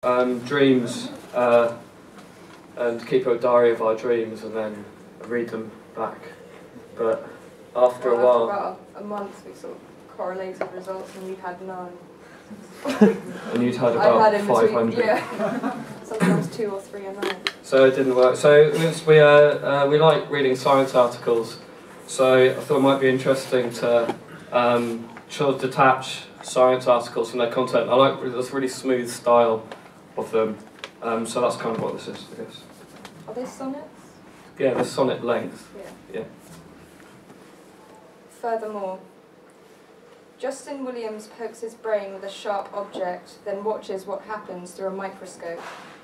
Dreams, and keep a diary of our dreams and then read them back. But after a while... After about a month we sort of correlated results and we had none. And you'd had about 500. Yeah, sometimes 2 or 3 a night. So it didn't work. So we like reading science articles, so I thought it might be interesting to sort of detach science articles from their content. I like this really smooth style of them, so that's kind of what this is, I guess. Are they sonnets? Yeah, the sonnet length. Yeah. Furthermore, Justin Williams pokes his brain with a sharp object, then watches what happens through a microscope.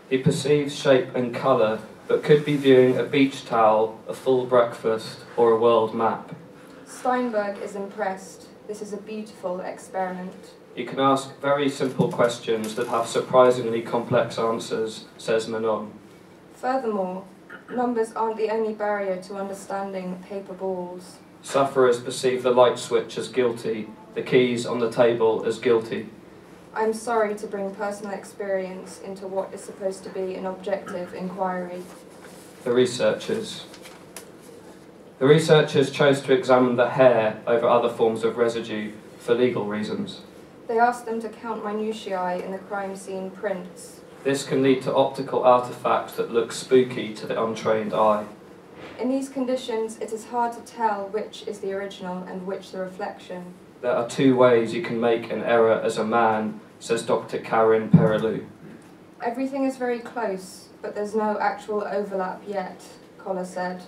He perceives shape and colour, but could be viewing a beach towel, a full breakfast, or a world map. Steinberg is impressed. This is a beautiful experiment. You can ask very simple questions that have surprisingly complex answers, says Maintenant. Furthermore, numbers aren't the only barrier to understanding paper balls. Sufferers perceive the light switch as guilty, the keys on the table as guilty. I'm sorry to bring personal experience into what is supposed to be an objective inquiry. The researchers chose to examine the hair over other forms of residue for legal reasons. They asked them to count minutiae in the crime scene prints. This can lead to optical artefacts that look spooky to the untrained eye. In these conditions, it is hard to tell which is the original and which the reflection. There are 2 ways you can make an error as a man, says Dr. Karen Perelou. Everything is very close, but there's no actual overlap yet, Collar said.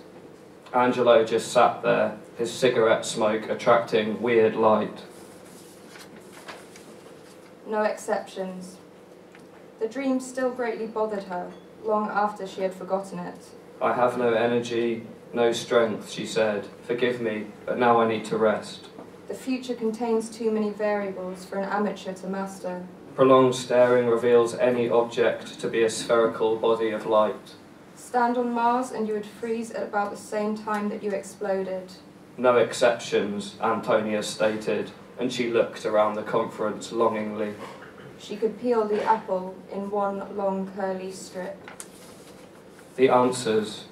Angelo just sat there, his cigarette smoke attracting weird light. No exceptions. The dream still greatly bothered her, long after she had forgotten it. I have no energy, no strength, she said. Forgive me, but now I need to rest. The future contains too many variables for an amateur to master. Prolonged staring reveals any object to be a spherical body of light. Stand on Mars and you would freeze at about the same time that you exploded. No exceptions, Antonia stated, and she looked around the conference longingly. She could peel the apple in one long curly strip. The answers.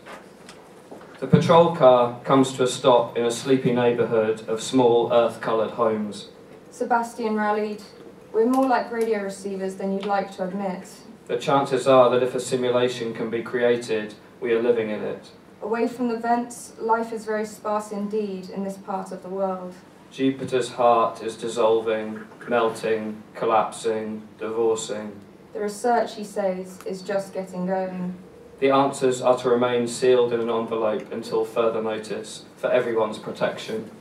The patrol car comes to a stop in a sleepy neighbourhood of small earth-coloured homes. Sebastian rallied. We're more like radio receivers than you'd like to admit. The chances are that if a simulation can be created, we are living in it. Away from the vents, life is very sparse indeed in this part of the world. Jupiter's heart is dissolving, melting, collapsing, divorcing. The research, he says, is just getting going. The answers are to remain sealed in an envelope until further notice, for everyone's protection.